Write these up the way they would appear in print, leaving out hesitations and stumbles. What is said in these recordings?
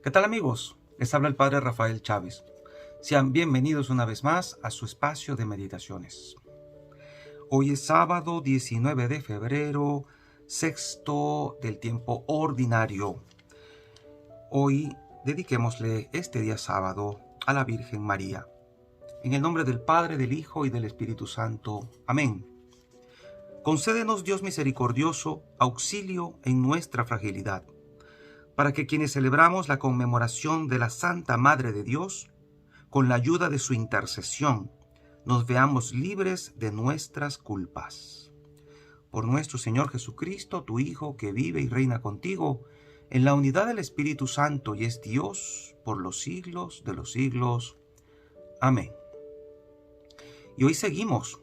¿Qué tal, amigos? Les habla el Padre Rafael Chávez. Sean bienvenidos una vez más a su espacio de meditaciones. Hoy es sábado 19 de febrero, sexto del tiempo ordinario. Hoy dediquémosle este día sábado a la Virgen María. En el nombre del Padre, del Hijo y del Espíritu Santo. Amén. Concédenos, Dios misericordioso, auxilio en nuestra fragilidad, para que quienes celebramos la conmemoración de la Santa Madre de Dios, con la ayuda de su intercesión, nos veamos libres de nuestras culpas. Por nuestro Señor Jesucristo, tu Hijo, que vive y reina contigo, en la unidad del Espíritu Santo y es Dios por los siglos de los siglos. Amén. Y hoy seguimos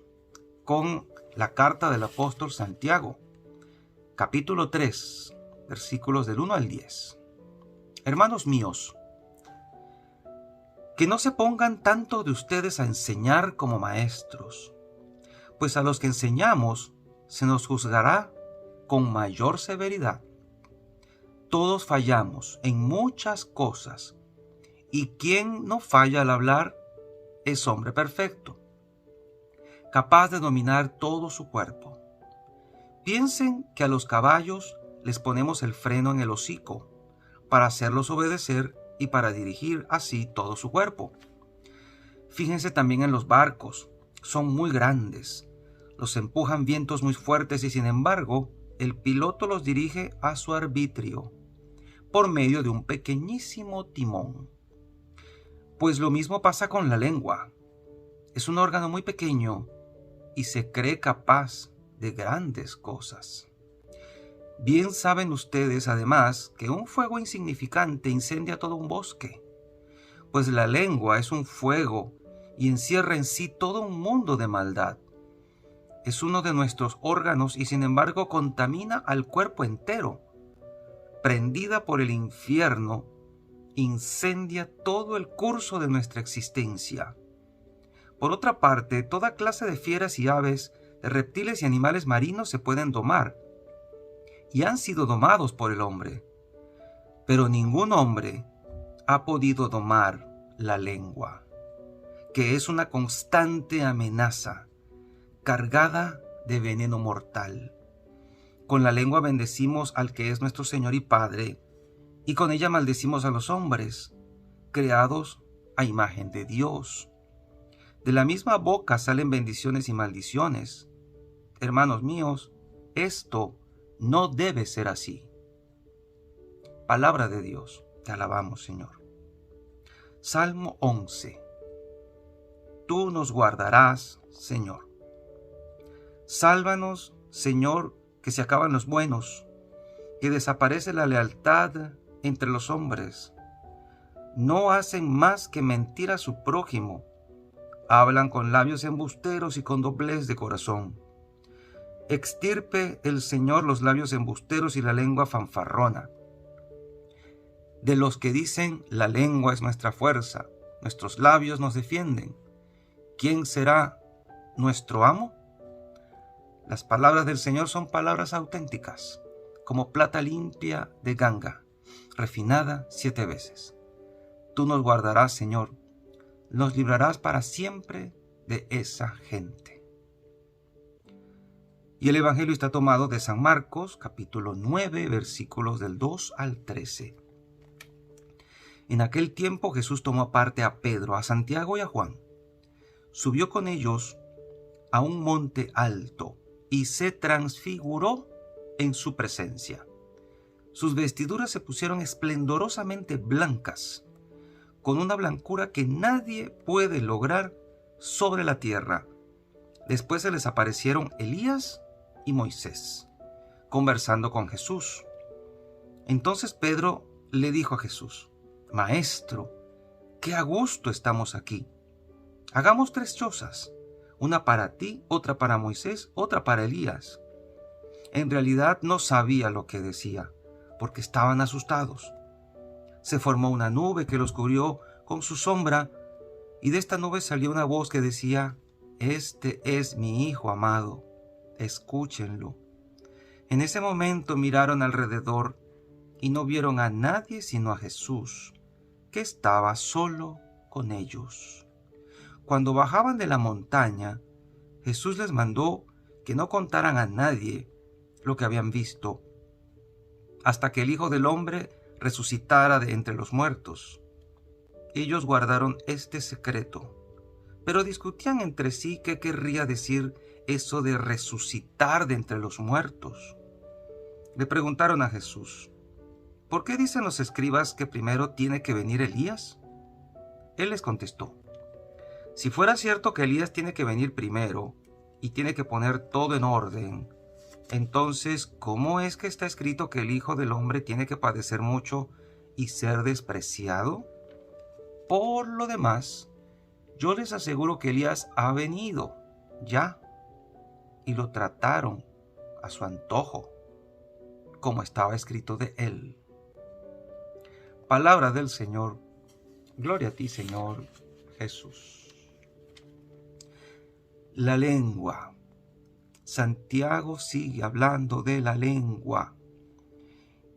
con la carta del apóstol Santiago, capítulo 3, versículos del 1 al 10. Hermanos míos, que no se pongan tanto de ustedes a enseñar como maestros, pues a los que enseñamos se nos juzgará con mayor severidad. Todos fallamos en muchas cosas, y quien no falla al hablar es hombre perfecto, capaz de dominar todo su cuerpo. Piensen que a los caballos les ponemos el freno en el hocico para hacerlos obedecer y para dirigir así todo su cuerpo. Fíjense también en los barcos, son muy grandes, los empujan vientos muy fuertes y sin embargo el piloto los dirige a su arbitrio por medio de un pequeñísimo timón. Pues lo mismo pasa con la lengua. Es un órgano muy pequeño y se cree capaz de grandes cosas. Bien saben ustedes, además, que un fuego insignificante incendia todo un bosque, pues la lengua es un fuego y encierra en sí todo un mundo de maldad. Es uno de nuestros órganos y sin embargo contamina al cuerpo entero. Prendida por el infierno, incendia todo el curso de nuestra existencia. Por otra parte, toda clase de fieras y aves, de reptiles y animales marinos se pueden domar, y han sido domados por el hombre. Pero ningún hombre ha podido domar la lengua, que es una constante amenaza, cargada de veneno mortal. Con la lengua bendecimos al que es nuestro Señor y Padre, y con ella maldecimos a los hombres, creados a imagen de Dios. De la misma boca salen bendiciones y maldiciones. Hermanos míos, esto no debe ser así. Palabra de Dios, te alabamos, Señor. Salmo 11. Tú nos guardarás, Señor. Sálvanos, Señor, que se acaban los buenos, que desaparece la lealtad entre los hombres. No hacen más que mentir a su prójimo. Hablan con labios embusteros y con doblez de corazón. Extirpe el Señor los labios embusteros y la lengua fanfarrona. De los que dicen, la lengua es nuestra fuerza, nuestros labios nos defienden. ¿Quién será nuestro amo? Las palabras del Señor son palabras auténticas, como plata limpia de ganga, refinada 7 veces. Tú nos guardarás, Señor, nos librarás para siempre de esa gente. Y el Evangelio está tomado de San Marcos, capítulo 9, versículos del 2 al 13. En aquel tiempo Jesús tomó aparte a Pedro, a Santiago y a Juan. Subió con ellos a un monte alto y se transfiguró en su presencia. Sus vestiduras se pusieron esplendorosamente blancas, con una blancura que nadie puede lograr sobre la tierra. Después se les aparecieron Elías y Moisés, conversando con Jesús. Entonces Pedro le dijo a Jesús: Maestro, qué a gusto estamos aquí. Hagamos 3 chozas, una para ti, otra para Moisés, otra para Elías. En realidad no sabía lo que decía, porque estaban asustados. Se formó una nube que los cubrió con su sombra, y de esta nube salió una voz que decía: Este es mi Hijo amado, escúchenlo. En ese momento miraron alrededor y no vieron a nadie sino a Jesús, que estaba solo con ellos. Cuando bajaban de la montaña, Jesús les mandó que no contaran a nadie lo que habían visto, hasta que el Hijo del Hombre resucitara de entre los muertos. Ellos guardaron este secreto, pero discutían entre sí qué querría decir eso de resucitar de entre los muertos. Le preguntaron a Jesús: ¿por qué dicen los escribas que primero tiene que venir Elías? Él les contestó: si fuera cierto que Elías tiene que venir primero y tiene que poner todo en orden, entonces, ¿cómo es que está escrito que el Hijo del Hombre tiene que padecer mucho y ser despreciado? Por lo demás, yo les aseguro que Elías ha venido ya y lo trataron a su antojo, como estaba escrito de él. Palabra del Señor. Gloria a ti, Señor Jesús. La lengua. Santiago sigue hablando de la lengua.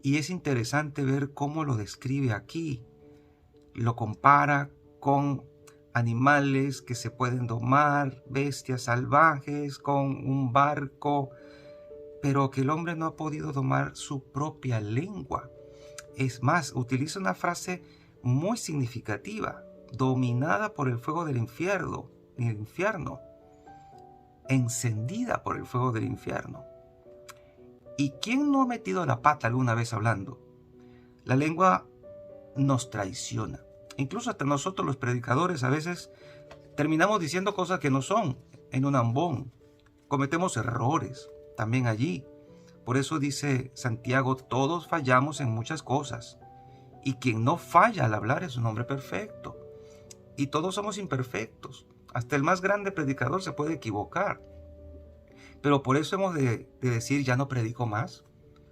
Y es interesante ver cómo lo describe aquí. Lo compara con animales que se pueden domar, bestias salvajes, con un barco, pero que el hombre no ha podido domar su propia lengua. Es más, utiliza una frase muy significativa: dominada por el fuego del infierno, encendida por el fuego del infierno. ¿Y quién no ha metido la pata alguna vez hablando? La lengua nos traiciona. Incluso hasta nosotros los predicadores a veces terminamos diciendo cosas que no son, en un ambón. Cometemos errores también allí. Por eso dice Santiago: todos fallamos en muchas cosas, y quien no falla al hablar es un hombre perfecto. Y todos somos imperfectos. Hasta el más grande predicador se puede equivocar. Pero por eso hemos de decir: ya no predico más,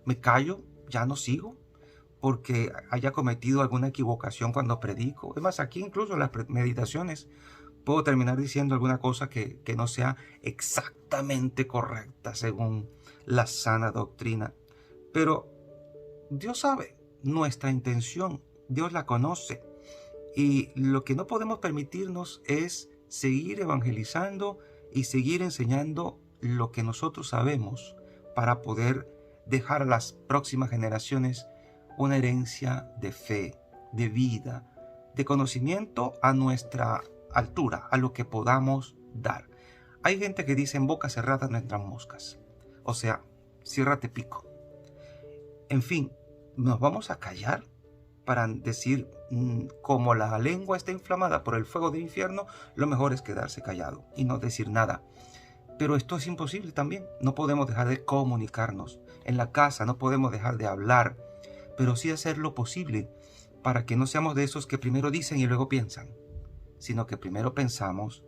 me callo, ya no sigo, porque haya cometido alguna equivocación cuando predico. Es más, aquí incluso en las meditaciones puedo terminar diciendo alguna cosa que no sea exactamente correcta según la sana doctrina. Pero Dios sabe nuestra intención, Dios la conoce. Y lo que no podemos permitirnos es seguir evangelizando y seguir enseñando lo que nosotros sabemos para poder dejar a las próximas generaciones una herencia de fe, de vida, de conocimiento a nuestra altura, a lo que podamos dar. Hay gente que dice: en boca cerrada no entran moscas. O sea, ciérrate pico. En fin, nos vamos a callar para decir, como la lengua está inflamada por el fuego del infierno, lo mejor es quedarse callado y no decir nada. Pero esto es imposible también. No podemos dejar de comunicarnos. En la casa no podemos dejar de hablar, pero sí hacer lo posible para que no seamos de esos que primero dicen y luego piensan, sino que primero pensamos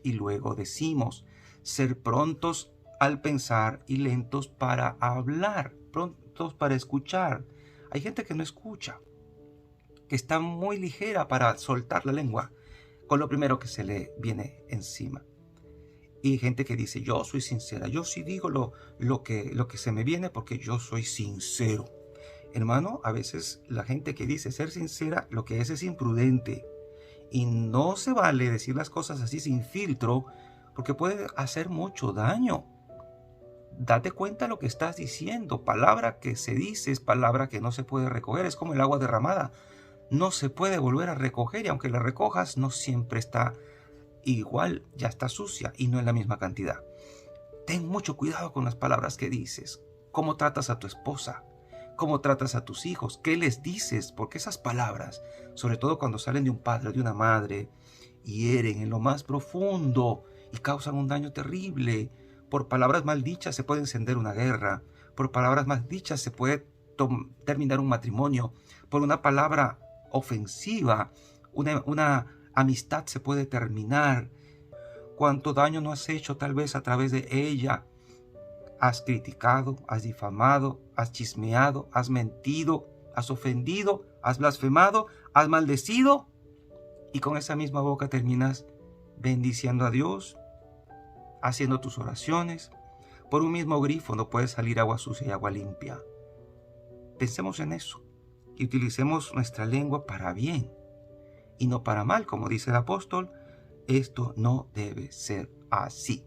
y luego decimos. Ser prontos al pensar y lentos para hablar, prontos para escuchar. Hay gente que no escucha, que está muy ligera para soltar la lengua con lo primero que se le viene encima. Y gente que dice: yo soy sincera, yo sí digo lo que se me viene porque yo soy sincero. Hermano, a veces la gente que dice ser sincera, lo que es imprudente. Y no se vale decir las cosas así sin filtro, porque puede hacer mucho daño. Date cuenta de lo que estás diciendo. Palabra que se dice es palabra que no se puede recoger. Es como el agua derramada. No se puede volver a recoger, y aunque la recojas, no siempre está igual, ya está sucia y no en la misma cantidad. Ten mucho cuidado con las palabras que dices. Cómo tratas a tu esposa, cómo tratas a tus hijos, qué les dices, porque esas palabras, sobre todo cuando salen de un padre o de una madre, hieren en lo más profundo y causan un daño terrible. Por palabras mal dichas se puede encender una guerra. Por palabras mal dichas se puede terminar un matrimonio. Por una palabra ofensiva, una amistad se puede terminar. Cuánto daño no has hecho tal vez a través de ella. Has criticado, has difamado, has chismeado, has mentido, has ofendido, has blasfemado, has maldecido, y con esa misma boca terminas bendiciendo a Dios, haciendo tus oraciones. Por un mismo grifo no puede salir agua sucia y agua limpia. Pensemos en eso y utilicemos nuestra lengua para bien y no para mal, como dice el apóstol. Esto no debe ser así.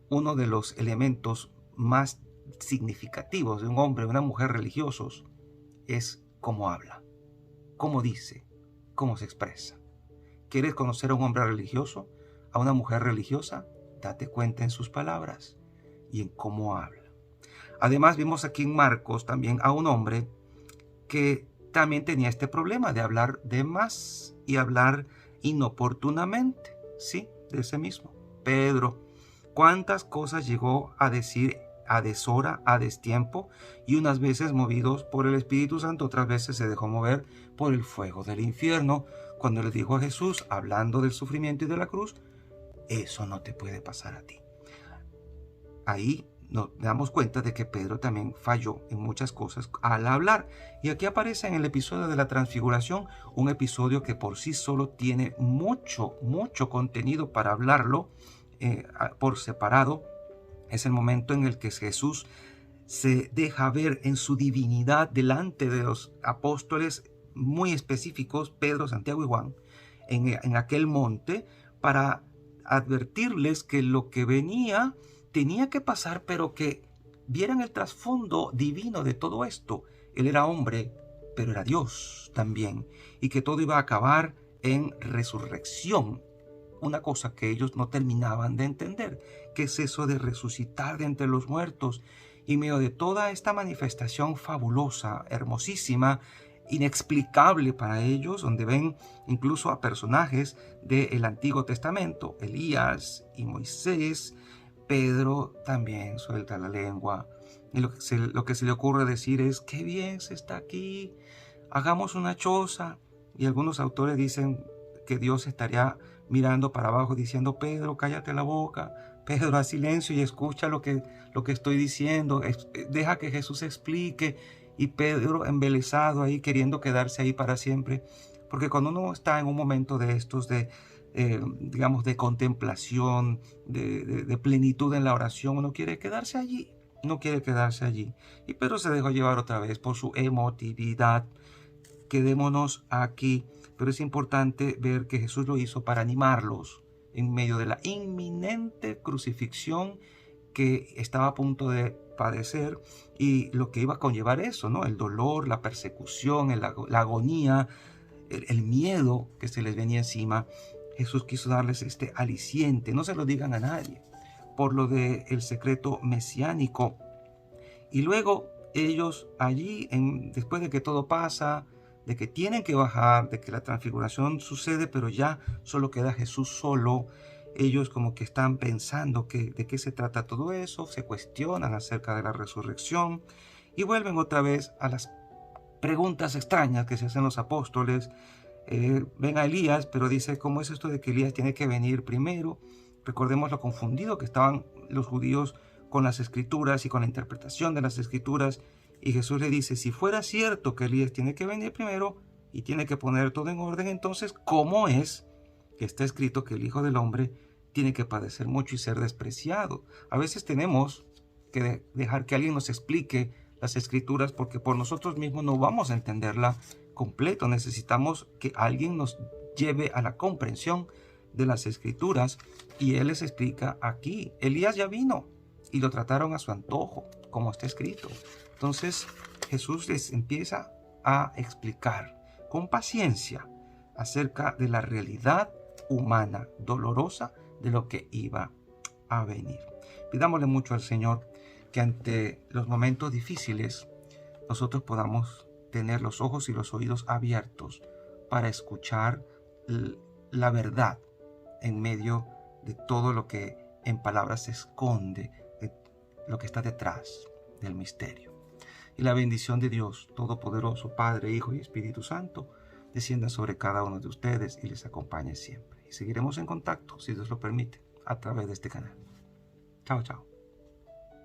Uno de los elementos más significativos de un hombre o una mujer religiosos es cómo habla, cómo dice, cómo se expresa. ¿Quieres conocer a un hombre religioso, a una mujer religiosa? Date cuenta en sus palabras y en cómo habla. Además, vimos aquí en Marcos también a un hombre que también tenía este problema de hablar de más y hablar inoportunamente. Sí, de ese mismo, Pedro. ¿Cuántas cosas llegó a decir a deshora, a destiempo? Y unas veces movidos por el Espíritu Santo, otras veces se dejó mover por el fuego del infierno. Cuando le dijo a Jesús, hablando del sufrimiento y de la cruz, eso no te puede pasar a ti. Ahí nos damos cuenta de que Pedro también falló en muchas cosas al hablar. Y aquí aparece en el episodio de la transfiguración, un episodio que por sí solo tiene mucho contenido para hablarlo por separado. Es el momento en el que Jesús se deja ver en su divinidad delante de los apóstoles muy específicos, Pedro, Santiago y Juan, en aquel monte, para advertirles que lo que venía tenía que pasar, pero que vieran el trasfondo divino de todo esto. Él era hombre, pero era Dios también, y que todo iba a acabar en resurrección. Una cosa que ellos no terminaban de entender, que es eso de resucitar de entre los muertos. Y en medio de toda esta manifestación fabulosa, hermosísima, inexplicable para ellos, donde ven incluso a personajes del Antiguo Testamento, Elías y Moisés, Pedro también suelta la lengua. Y lo que se le ocurre decir es: qué bien se está aquí, hagamos una choza. Y algunos autores dicen que Dios estaría mirando para abajo diciendo: Pedro, cállate la boca, Pedro, haz silencio y escucha lo que estoy diciendo, deja que Jesús explique. Y Pedro embelesado ahí, queriendo quedarse ahí para siempre. Porque cuando uno está en un momento de estos digamos, de contemplación, de plenitud en la oración, uno quiere quedarse allí, no quiere quedarse allí. Y Pedro se dejó llevar otra vez por su emotividad. Quedémonos aquí, pero es importante ver que Jesús lo hizo para animarlos en medio de la inminente crucifixión que estaba a punto de padecer y lo que iba a conllevar eso, ¿no? El dolor, la persecución, la agonía, el miedo que se les venía encima. Jesús quiso darles este aliciente. No se lo digan a nadie, por lo del secreto mesiánico. Y luego ellos allí, después de que todo pasa, de que tienen que bajar, de que la transfiguración sucede, pero ya solo queda Jesús solo, ellos como que están pensando de qué se trata todo eso, se cuestionan acerca de la resurrección y vuelven otra vez a las preguntas extrañas que se hacen los apóstoles. Ven a Elías, pero dice: ¿cómo es esto de que Elías tiene que venir primero? Recordemos lo confundido que estaban los judíos con las escrituras y con la interpretación de las escrituras. Y Jesús le dice: si fuera cierto que Elías tiene que venir primero y tiene que poner todo en orden, entonces, ¿cómo es que está escrito que el Hijo del Hombre tiene que padecer mucho y ser despreciado? A veces tenemos que dejar que alguien nos explique las escrituras, porque por nosotros mismos no vamos a entenderla completo. Necesitamos que alguien nos lleve a la comprensión de las escrituras, y Él les explica aquí. Elías ya vino y lo trataron a su antojo, como está escrito. Entonces Jesús les empieza a explicar con paciencia acerca de la realidad humana, dolorosa, de lo que iba a venir. Pidámosle mucho al Señor que ante los momentos difíciles nosotros podamos tener los ojos y los oídos abiertos para escuchar la verdad en medio de todo lo que en palabras se esconde, de lo que está detrás del misterio. Y la bendición de Dios Todopoderoso, Padre, Hijo y Espíritu Santo, descienda sobre cada uno de ustedes y les acompañe siempre. Y seguiremos en contacto, si Dios lo permite, a través de este canal. Chao, chao.